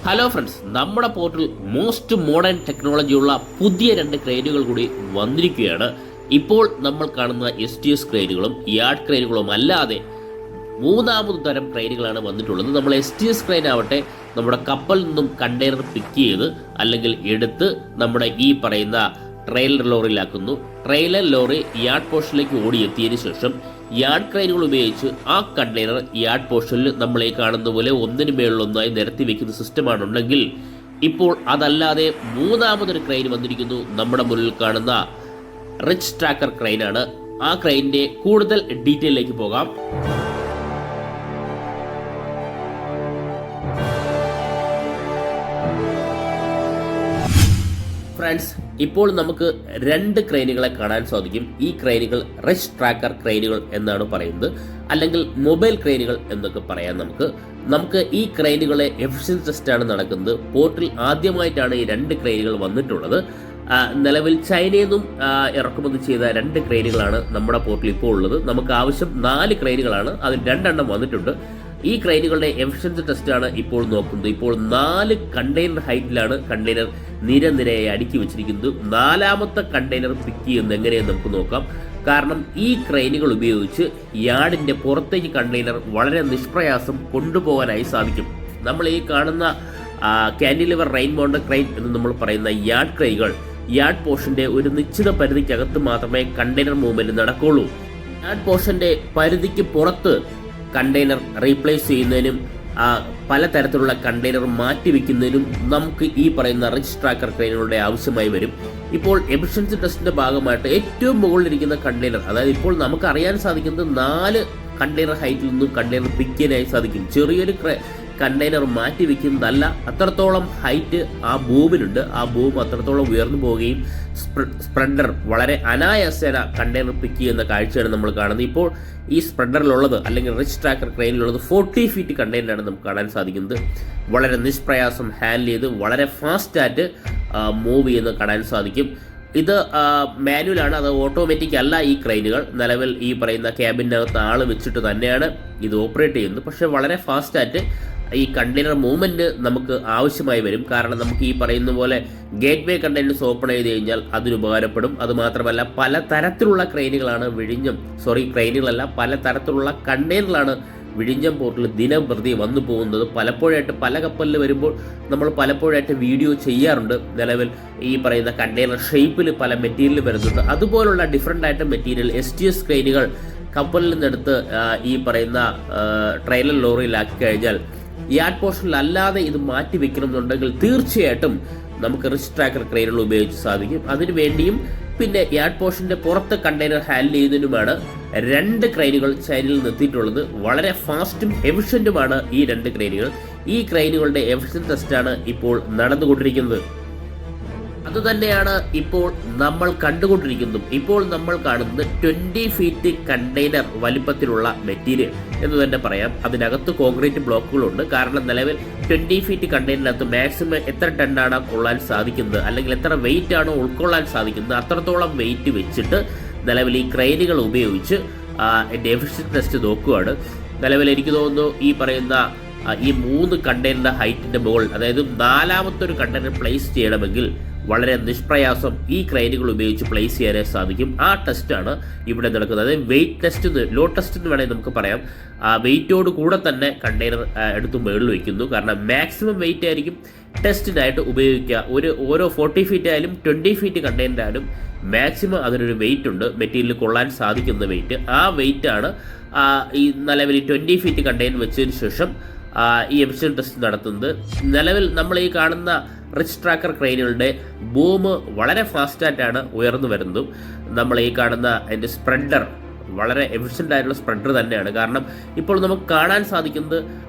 Hello friends, നമ്മുടെ പോർട്ടിൽ most modern ടെക്നോളജിയുള്ള പുതിയ 2 ക്രെയിനുകൾ കൂടി വന്നിരിക്കുകയാണ്. ഇപ്പോൾ നമ്മൾ കാണുന്ന STS ക്രെയിനുകളും യാർഡ് ക്രെയിനുകളും അല്ലാതെ മൂന്നാമത് തരം ക്രെയിനുകളാണ് വന്നിട്ടുള്ളത്. നമ്മൾ STS ക്രെയിൻ ആവട്ടെ നമ്മുടെ കപ്പലിൽ നിന്നും കണ്ടെയ്നർ പിക്ക് ചെയ്ത് അല്ലെങ്കിൽ എടുത്ത് നമ്മുടെ ഈ പറയുന്ന ട്രെയിലർ ലോറിയിലാക്കുന്നു. ട്രെയിലർ ലോറി യാർഡ് പോർഷനിലേക്ക് ഓടിയെത്തിയതിനു ശേഷം യാർഡ് ക്രെയിനുകൾ ഉപയോഗിച്ച് ആ കണ്ടെയ്നർ യാർഡ് പോർഷനിൽ നമ്മൾ ഈ കാണുന്ന പോലെ ഒന്നിനു മേളിലൊന്നായി നിരത്തി വെക്കുന്ന സിസ്റ്റമാണുണ്ടെങ്കിൽ, ഇപ്പോൾ അതല്ലാതെ മൂന്നാമതൊരു ക്രെയിൻ വന്നിരിക്കുന്നു. നമ്മുടെ മുന്നിൽ കാണുന്ന റിച്ച് ട്രാക്കർ ക്രെയിനാണ്. ആ ക്രെയിനിൻ്റെ കൂടുതൽ ഡീറ്റെയിലേക്ക് പോകാം. ഫ്രണ്ട്സ്, ഇപ്പോൾ നമുക്ക് 2 ക്രെയിനുകളെ കാണാൻ സാധിക്കും. ഈ ക്രെയിനുകൾ റിച്ച് ട്രാക്കർ ക്രെയിനുകൾ എന്നാണ് പറയുന്നത്, അല്ലെങ്കിൽ മൊബൈൽ ക്രെയിനുകൾ എന്നൊക്കെ പറയാം. നമുക്ക് ഈ ക്രെയിനുകളെ എഫിഷ്യൻസി ടെസ്റ്റാണ് നടക്കുന്നത്. പോർട്ടിൽ ആദ്യമായിട്ടാണ് ഈ 2 ക്രെയിനുകൾ വന്നിട്ടുള്ളത്. നിലവിൽ ചൈനയിൽ നിന്നും ഇറക്കുമതി ചെയ്ത 2 ക്രെയിനുകളാണ് നമ്മുടെ പോർട്ടിൽ ഇപ്പോൾ ഉള്ളത്. നമുക്ക് ആവശ്യം 4 ക്രെയിനുകളാണ്, അതിൽ 2 എണ്ണം വന്നിട്ടുണ്ട്. ഈ ക്രെയിനുകളുടെ എഫിഷ്യൻസി ടെസ്റ്റാണ് ഇപ്പോൾ നോക്കുന്നത്. ഇപ്പോൾ 4 കണ്ടെയ്നർ ഹൈറ്റിലാണ് കണ്ടെയ്നർ നിരയായി അടുക്കി വെച്ചിരിക്കുന്നത്. 4ാമത്തെ കണ്ടെയ്നർ പിക്ക് ചെയ്യുന്നത് എങ്ങനെയെന്ന് നമുക്ക് നോക്കാം. കാരണം ഈ ക്രെയിനുകൾ ഉപയോഗിച്ച് യാർഡിൻ്റെ പുറത്തേക്ക് കണ്ടെയ്നർ വളരെ നിഷ്പ്രയാസം കൊണ്ടുപോകാനായി സാധിക്കും. നമ്മൾ ഈ കാണുന്ന കാൻഡിലിവർ റെയിൻ മൗണ്ടർ ക്രെയിൻ എന്ന് നമ്മൾ പറയുന്ന യാർഡ് ക്രെയിനുകൾ യാർഡ് പോർഷൻ്റെ ഒരു നിശ്ചിത പരിധിക്കകത്ത് മാത്രമേ കണ്ടെയ്നർ മൂവ്മെൻറ്റ് നടക്കുകയുള്ളൂ. യാർഡ് പോർഷൻ്റെ പരിധിക്ക് പുറത്ത് കണ്ടെയ്നർ റീപ്ലേസ് ചെയ്യുന്നതിനും പലതരത്തിലുള്ള കണ്ടെയ്നർ മാറ്റിവെക്കുന്നതിനും നമുക്ക് ഈ പറയുന്ന റിച്ച് ട്രാക്കർ ക്രെയിനുകളുടെ ആവശ്യമായി വരും. ഇപ്പോൾ എഫിഷ്യൻസി ടെസ്റ്റിന്റെ ഭാഗമായിട്ട് ഏറ്റവും മുകളിലിരിക്കുന്ന കണ്ടെയ്നർ, അതായത് ഇപ്പോൾ നമുക്ക് അറിയാൻ സാധിക്കുന്നത് 4 കണ്ടെയ്നർ ഹൈറ്റിൽ നിന്നും കണ്ടെയ്നർ പിക്ക് ചെയ്യാനായി സാധിക്കും. ചെറിയൊരു കണ്ടെയ്നർ മാറ്റി വെക്കുന്നതല്ല, അത്രത്തോളം ഹൈറ്റ് ആ ബൂമിനുണ്ട്. ആ ബൂം അത്രത്തോളം ഉയർന്നു പോവുകയും സ്പ്രെഡർ വളരെ അനായാസേന കണ്ടെയ്നർ പിക്ക് ചെയ്യുന്ന കാഴ്ചയാണ് നമ്മൾ കാണുന്നത്. ഇപ്പോൾ ഈ സ്പ്രെഡറിലുള്ളത് അല്ലെങ്കിൽ റിച്ച് ട്രാക്കർ ക്രെയിനിലുള്ളത് 40 ഫീറ്റ് കണ്ടെയ്നറാണ് നമുക്ക് കാണാൻ സാധിക്കുന്നത്. വളരെ നിഷ്പ്രയാസം ഹാൻഡിൽ ചെയ്ത് വളരെ ഫാസ്റ്റായിട്ട് മൂവ് ചെയ്യുന്നത് കാണാൻ സാധിക്കും. ഇത് മാനുവലാണ്, അത് ഓട്ടോമാറ്റിക് അല്ല. ഈ ക്രെയിനുകൾ നിലവിൽ ഈ പറയുന്ന ക്യാബിനകത്ത് ആൾ വെച്ചിട്ട് തന്നെയാണ് ഇത് ഓപ്പറേറ്റ് ചെയ്യുന്നത്. പക്ഷേ വളരെ ഫാസ്റ്റായിട്ട് ഈ കണ്ടെയ്നർ മൂവ്മെൻറ്റ് നമുക്ക് ആവശ്യമായി വരും. കാരണം നമുക്ക് ഈ പറയുന്ന പോലെ ഗേറ്റ് വേ കണ്ടെയ്നേഴ്സ് ഓപ്പൺ ചെയ്ത് കഴിഞ്ഞാൽ അതിന് ഉപകാരപ്പെടും. അതുമാത്രമല്ല പലതരത്തിലുള്ള ക്രെയിനുകളല്ല, പലതരത്തിലുള്ള കണ്ടെയ്നറിലാണ് വിഴിഞ്ഞം പോർട്ടിൽ ദിനംപ്രതി വന്നു പോകുന്നത്. പലപ്പോഴായിട്ട് പല കപ്പലിൽ വരുമ്പോൾ നമ്മൾ പലപ്പോഴായിട്ട് വീഡിയോ ചെയ്യാറുണ്ട്. നിലവിൽ ഈ പറയുന്ന കണ്ടെയ്നർ ഷേപ്പിൽ പല മെറ്റീരിയൽ വരുന്നുണ്ട്. അതുപോലുള്ള ഡിഫറെൻ്റ് ആയിട്ട് മെറ്റീരിയൽ STS ക്രെയിനുകൾ കപ്പലിൽ നിന്നെടുത്ത് ഈ പറയുന്ന ട്രെയിലർ ലോറിയിലാക്കി കഴിഞ്ഞാൽ യാർഡ് പോർഷനിൽ അല്ലാതെ ഇത് മാറ്റി വെക്കണമെന്നുണ്ടെങ്കിൽ തീർച്ചയായിട്ടും നമുക്ക് റിച്ച് ട്രാക്കർ ക്രെയിനുകൾ ഉപയോഗിച്ച് സാധിക്കും. അതിനു വേണ്ടിയും പിന്നെ യാർഡ് പോർഷന്റെ പുറത്ത് കണ്ടെയ്നർ ഹാൻഡിൽ ചെയ്യുന്നതിനുമാണ് 2 ക്രെയിനുകൾ ചൈനയിൽ നിന്ന് എത്തിയിട്ടുള്ളത്. വളരെ ഫാസ്റ്റും എഫിഷ്യൻറ്റുമാണ് ഈ 2 ക്രെയിനുകൾ. ഈ ക്രെയിനുകളുടെ എഫിഷ്യൻസി ടെസ്റ്റാണ് ഇപ്പോൾ നടന്നുകൊണ്ടിരിക്കുന്നത്. അതുതന്നെയാണ് ഇപ്പോൾ നമ്മൾ കണ്ടുകൊണ്ടിരിക്കുന്നതും. ഇപ്പോൾ നമ്മൾ കാണുന്നത് 20 ഫീറ്റ് കണ്ടെയ്നർ വലിപ്പത്തിലുള്ള മെറ്റീരിയൽ എന്ന് തന്നെ പറയാം. അതിനകത്ത് കോൺക്രീറ്റ് ബ്ലോക്കുകളുണ്ട്. കാരണം നിലവിൽ 20 ഫീറ്റ് കണ്ടെയ്നറിനകത്ത് മാക്സിമം എത്ര ടണ്ണാണ് കൊള്ളാൻ സാധിക്കുന്നത്, അല്ലെങ്കിൽ എത്ര വെയിറ്റ് ആണ് ഉൾക്കൊള്ളാൻ സാധിക്കുന്നത്, അത്രത്തോളം വെയിറ്റ് വെച്ചിട്ട് നിലവിൽ ഈ ക്രെയിനുകൾ ഉപയോഗിച്ച് എൻ്റെ എഫിഷ്യൻസി ടെസ്റ്റ് നോക്കുകയാണ്. നിലവിൽ എനിക്ക് തോന്നുന്നു ഈ പറയുന്ന ഈ 3 കണ്ടെയ്നറിൻ്റെ ഹൈറ്റിൻ്റെ മുകളിൽ, അതായത് 4ാമത്തെ ഒരു കണ്ടെയ്നർ പ്ലേസ് ചെയ്യണമെങ്കിൽ വളരെ നിഷ്പ്രയാസം ഈ ക്രെയിനുകൾ ഉപയോഗിച്ച് പ്ലേസ് ചെയ്യാനായി സാധിക്കും. ആ ടെസ്റ്റാണ് ഇവിടെ നടക്കുന്നത്. അതായത് വെയിറ്റ് ടെസ്റ്റ്, ലോ ടെസ്റ്റ് എന്ന് വേണമെങ്കിൽ നമുക്ക് പറയാം. വെയിറ്റോട് കൂടെ തന്നെ കണ്ടെയ്നർ എടുത്ത് മുകളിൽ വയ്ക്കുന്നു. കാരണം മാക്സിമം വെയിറ്റ് ആയിരിക്കും ടെസ്റ്റിനായിട്ട് ഉപയോഗിക്കുക. ഓരോ 40 ഫീറ്റ് ആയാലും 20 ഫീറ്റ് കണ്ടെയ്നർ ആയാലും മാക്സിമം അതിനൊരു വെയിറ്റ് ഉണ്ട്, മെറ്റീരിയൽ കൊള്ളാൻ സാധിക്കുന്ന വെയിറ്റ്. ആ വെയിറ്റാണ് ഈ നിലവിൽ 20 ഫീറ്റ് കണ്ടെയ്നർ വെച്ചതിന് ശേഷം ഈ എഫിഷ്യൻ ടെസ്റ്റ് നടത്തുന്നത്. നിലവിൽ നമ്മൾ ഈ കാണുന്ന റിച്ച് ട്രാക്കർ ക്രെയിനുകളുടെ ബൂം വളരെ ഫാസ്റ്റായിട്ടാണ് ഉയർന്നു വരുന്നതും. നമ്മൾ ഈ കാണുന്ന അതിൻ്റെ സ്പ്രെഡർ വളരെ എഫിഷ്യൻ്റ് ആയിട്ടുള്ള സ്പ്രെഡർ തന്നെയാണ്. കാരണം ഇപ്പോൾ നമുക്ക് കാണാൻ സാധിക്കുന്നത്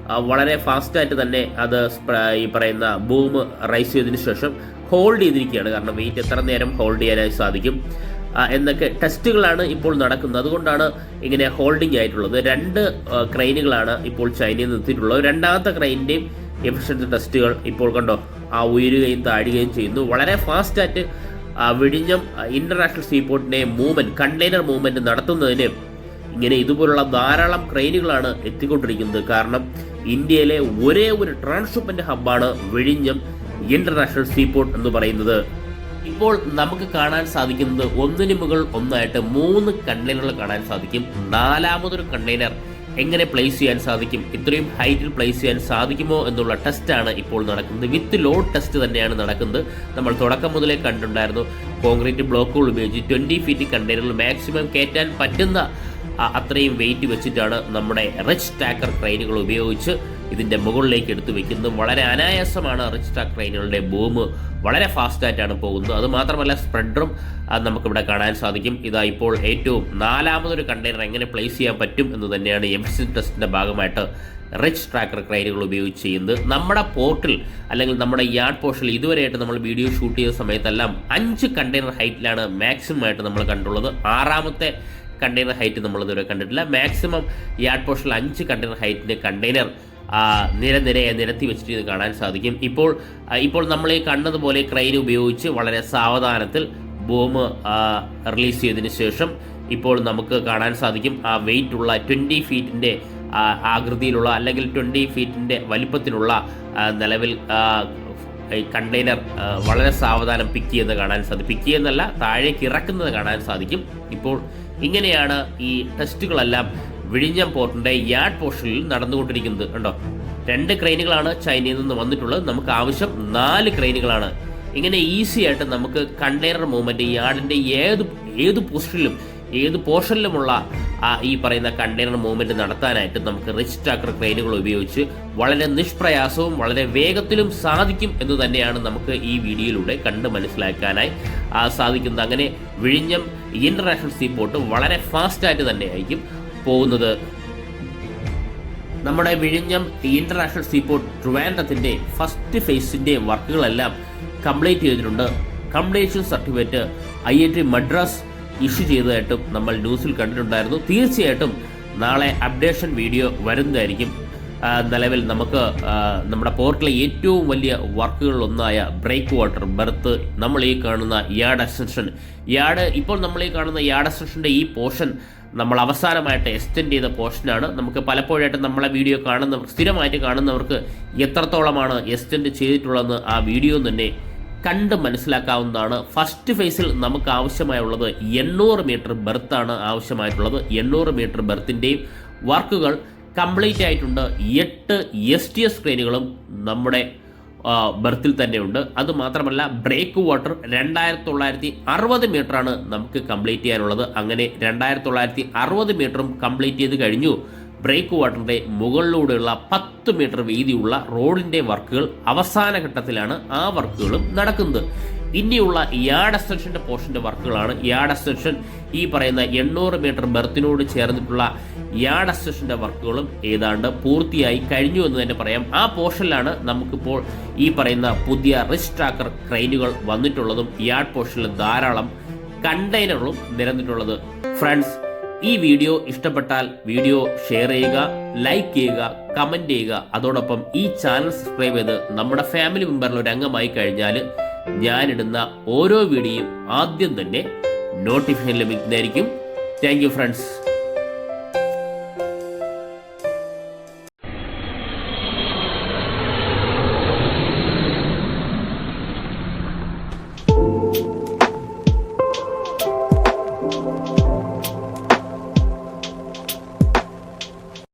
വളരെ ഫാസ്റ്റായിട്ട് തന്നെ അത് ഈ പറയുന്ന ബൂം റൈസ് ചെയ്തതിന് ശേഷം ഹോൾഡ് ചെയ്തിരിക്കുകയാണ്. കാരണം വെയിറ്റ് എത്ര നേരം ഹോൾഡ് ചെയ്യാനായി സാധിക്കും എന്നൊക്കെ ടെസ്റ്റുകളാണ് ഇപ്പോൾ നടക്കുന്നത്. അതുകൊണ്ടാണ് ഇങ്ങനെ ഹോൾഡിംഗ് ആയിട്ടുള്ളത്. 2 ക്രെയിനുകളാണ് ഇപ്പോൾ ചൈനയിൽ നിന്ന് എത്തിയിട്ടുള്ളത്. 2ാമത്തെ ക്രെയിനിൻ്റെയും എഫിഷ്യൻസി ടെസ്റ്റുകൾ ഇപ്പോൾ കണ്ടോ ഉയരുകയും താഴുകയും ചെയ്യുന്നു. വളരെ ഫാസ്റ്റായിട്ട് വിഴിഞ്ഞം ഇൻ്റർനാഷണൽ സീപോർട്ടിൻ്റെ കണ്ടെയ്നർ മൂവ്മെൻറ്റ് നടത്തുന്നതിന് ഇങ്ങനെ ഇതുപോലുള്ള ധാരാളം ക്രെയിനുകളാണ് എത്തിക്കൊണ്ടിരിക്കുന്നത്. കാരണം ഇന്ത്യയിലെ ഒരേ ഒരു ട്രാൻസ്ഷിപ്മെന്റ് ഹബ്ബാണ് വിഴിഞ്ഞം ഇന്റർനാഷണൽ സീപോർട്ട് എന്ന് പറയുന്നത്. ഇപ്പോൾ നമുക്ക് കാണാൻ സാധിക്കുന്നത് ഒന്നിനു മുകൾ ഒന്നായിട്ട് 3 കണ്ടെയ്നറുകൾ കാണാൻ സാധിക്കും. 4മതൊരു കണ്ടെയ്നർ എങ്ങനെ പ്ലേസ് ചെയ്യാൻ സാധിക്കും, ഇത്രയും ഹൈറ്റിൽ പ്ലേസ് ചെയ്യാൻ സാധിക്കുമോ എന്നുള്ള ടെസ്റ്റാണ് ഇപ്പോൾ നടക്കുന്നത്. വിത്ത് ലോഡ് ടെസ്റ്റ് തന്നെയാണ് നടക്കുന്നത്. നമ്മൾ തുടക്കം മുതലേ കണ്ടിട്ടുണ്ടായിരുന്നു, കോൺക്രീറ്റ് ബ്ലോക്കുകൾ ഉപയോഗിച്ച് 20 ഫീറ്റ് കണ്ടെയ്നറിൽ മാക്സിമം കയറ്റാൻ പറ്റുന്ന അത്രയും വെയിറ്റ് വെച്ചിട്ടാണ് നമ്മുടെ റിച്ച് ടാക്കർ ക്രെയിനുകൾ ഉപയോഗിച്ച് ഇതിൻ്റെ മുകളിലേക്ക് എടുത്തു വെക്കുന്നത്. വളരെ അനായാസമാണ് റിച്ച് ടാക്കർ ക്രെയിനുകളുടെ ബൂം, വളരെ ഫാസ്റ്റായിട്ടാണ് പോകുന്നത്. അതുമാത്രമല്ല സ്പ്രെഡറും നമുക്കിവിടെ കാണാൻ സാധിക്കും. ഇതാ ഇപ്പോൾ ഏറ്റവും 4മതൊരു കണ്ടെയ്നർ എങ്ങനെ പ്ലേസ് ചെയ്യാൻ പറ്റും എന്ന് തന്നെയാണ് എഫിഷ്യൻസി ടെസ്റ്റിൻ്റെ ഭാഗമായിട്ട് റിച്ച് ട്രാക്കർ ക്രെയിനുകൾ ഉപയോഗിച്ച് ചെയ്യുന്നത്. നമ്മുടെ പോർട്ടിൽ അല്ലെങ്കിൽ നമ്മുടെ യാർഡ് പോർഷനിൽ ഇതുവരെയായിട്ട് നമ്മൾ വീഡിയോ ഷൂട്ട് ചെയ്ത സമയത്തെല്ലാം 5 കണ്ടെയ്നർ ഹൈറ്റിലാണ് മാക്സിമം ആയിട്ട് നമ്മൾ കണ്ടുള്ളത്. 6മത്തെ കണ്ടെയ്നർ ഹൈറ്റ് നമ്മളിതുവരെ കണ്ടിട്ടില്ല. മാക്സിമം യാർഡ് പോർഷനിൽ 5 കണ്ടെയ്നർ ഹൈറ്റിന് കണ്ടെയ്നർ നിരത്തി വെച്ചിട്ട് ഇത് കാണാൻ സാധിക്കും. ഇപ്പോൾ നമ്മൾ ഈ കണ്ടതുപോലെ ക്രെയിൻ ഉപയോഗിച്ച് വളരെ സാവധാനത്തിൽ ബോം റിലീസ് ചെയ്തതിന് ശേഷം ഇപ്പോൾ നമുക്ക് കാണാൻ സാധിക്കും ആ വെയിറ്റ് ഉള്ള 20 ഫീറ്റിൻ്റെ ആകൃതിയിലുള്ള അല്ലെങ്കിൽ 20 ഫീറ്റിൻ്റെ വലിപ്പത്തിലുള്ള നിലവിൽ കണ്ടെയ്നർ വളരെ സാവധാനം പിക്ക് ചെയ്യുന്നത് കാണാൻ സാധിക്കും. പിക്ക് ചെയ്യുന്നതല്ല, താഴേക്ക് ഇറക്കുന്നത് കാണാൻ സാധിക്കും. ഇപ്പോൾ ഇങ്ങനെയാണ് ഈ ടെസ്റ്റുകളെല്ലാം വിഴിഞ്ഞം പോർട്ടിൻ്റെ യാർഡ് പോർഷനിൽ നടന്നുകൊണ്ടിരിക്കുന്നത്. കണ്ടോ, 2 ക്രെയിനുകളാണ് ചൈനയിൽ നിന്ന് വന്നിട്ടുള്ളത്. നമുക്ക് ആവശ്യം 4 ക്രെയിനുകളാണ്. ഇങ്ങനെ ഈസി ആയിട്ട് നമുക്ക് കണ്ടെയ്നർ മൂവ്മെൻറ്റ് യാർഡിൻ്റെ ഏത് പൊസിഷനിലും ഏത് പോർഷനിലുമുള്ള ഈ പറയുന്ന കണ്ടെയ്നർ മൂവ്മെൻറ്റ് നടത്താനായിട്ട് നമുക്ക് റിച്ച് ടാക്കർ ക്രെയിനുകൾ ഉപയോഗിച്ച് വളരെ നിഷ്പ്രയാസവും വളരെ വേഗത്തിലും സാധിക്കും എന്ന് തന്നെയാണ് നമുക്ക് ഈ വീഡിയോയിലൂടെ കണ്ട് മനസ്സിലാക്കാനായി സാധിക്കുന്നത്. അങ്ങനെ വിഴിഞ്ഞം ഇന്റർനാഷണൽ സീപോർട്ട് വളരെ ഫാസ്റ്റായിട്ട് തന്നെയായിരിക്കും പോകുന്നത്. നമ്മുടെ വിഴിഞ്ഞം ഇന്റർനാഷണൽ സീപോർട്ട് ട്രിവാൻഡ്രത്തിൻ്റെ ഫസ്റ്റ് ഫേസിൻ്റെ വർക്കുകളെല്ലാം കംപ്ലീറ്റ് ചെയ്തിട്ടുണ്ട്. Completion certificate IIT Madras issue ചെയ്തതായിട്ടും നമ്മൾ ന്യൂസിൽ കണ്ടിട്ടുണ്ടായിരുന്നു. തീർച്ചയായിട്ടും നാളെ അപ്ഡേഷൻ വീഡിയോ വരുന്നതായിരിക്കും. നിലവിൽ നമുക്ക് നമ്മുടെ പോർട്ടിലെ ഏറ്റവും വലിയ വർക്കുകളിലൊന്നായ ബ്രേക്ക് വാട്ടർ ബെർത്ത്, നമ്മൾ ഈ കാണുന്ന യാർഡ് എക്സ്റ്റൻഷൻ, ഇപ്പോൾ നമ്മൾ ഈ കാണുന്ന യാർഡ് എക്സ്റ്റൻഷൻ്റെ ഈ പോർഷൻ നമ്മൾ അവസാനമായിട്ട് എക്സ്റ്റെൻഡ് ചെയ്ത പോർഷനാണ്. നമുക്ക് പലപ്പോഴായിട്ട് നമ്മളെ വീഡിയോ സ്ഥിരമായിട്ട് കാണുന്നവർക്ക് എത്രത്തോളമാണ് എക്സ്റ്റെൻഡ് ചെയ്തിട്ടുള്ളതെന്ന് ആ വീഡിയോ തന്നെ കണ്ട് മനസ്സിലാക്കാവുന്നതാണ്. ഫസ്റ്റ് ഫേസിൽ നമുക്ക് ആവശ്യമായുള്ളത് 800 മീറ്റർ ബെർത്താണ് ആവശ്യമായിട്ടുള്ളത്. 800 മീറ്റർ ബെർത്തിൻ്റെയും വർക്കുകൾ കംപ്ലീറ്റ് ആയിട്ടുണ്ട്. 8 STS ക്രെയിനുകളും നമ്മുടെ ബെർത്തിൽ തന്നെയുണ്ട്. അതുമാത്രമല്ല ബ്രേക്ക് വാട്ടർ 2960 മീറ്ററാണ് നമുക്ക് കംപ്ലീറ്റ് ചെയ്യാനുള്ളത്. അങ്ങനെ 2960 മീറ്ററും കംപ്ലീറ്റ് ചെയ്ത് കഴിഞ്ഞു. ബ്രേക്ക് വാട്ടറിൻ്റെ മുകളിലൂടെയുള്ള 10 മീറ്റർ വീതിയുള്ള റോഡിൻ്റെ വർക്കുകൾ അവസാന ഘട്ടത്തിലാണ്. ആ വർക്കുകളും നടക്കുന്നത്. ഇനിയുള്ള യാർഡ് എക്സ്റ്റൻഷൻ്റെ പോർഷൻ്റെ വർക്കുകളാണ്. യാർഡ് എക്സ്റ്റൻഷൻ ഈ പറയുന്ന 800 മീറ്റർ ബെർത്തിനോട് ചേർന്നിട്ടുള്ള യാർഡ് എക്സ്റ്റൻഷൻ്റെ വർക്കുകളും ഏതാണ്ട് പൂർത്തിയായി കഴിഞ്ഞു എന്ന് തന്നെ പറയാം. ആ പോർഷനിലാണ് നമുക്കിപ്പോൾ ഈ പറയുന്ന പുതിയ റിച്ച് ട്രാക്കർ ക്രെയിനുകൾ വന്നിട്ടുള്ളതും യാർഡ് പോർഷനിൽ ധാരാളം കണ്ടെയ്നറുകളും നിരന്നിട്ടുള്ളത്. ഫ്രണ്ട്സ്, ഈ വീഡിയോ ഇഷ്ടപ്പെട്ടാൽ വീഡിയോ ഷെയർ ചെയ്യുക, ലൈക്ക് ചെയ്യുക, കമൻറ്റ് ചെയ്യുക. അതോടൊപ്പം ഈ ചാനൽ സബ്സ്ക്രൈബ് ചെയ്ത് നമ്മുടെ ഫാമിലി മെമ്പറിൽ ഒരു അംഗമായി കഴിഞ്ഞാൽ ഞാനിടുന്ന ഓരോ വീഡിയോയും ആദ്യം തന്നെ നോട്ടിഫിക്കേഷൻ ലഭിക്കുന്നതായിരിക്കും. Thank you friends.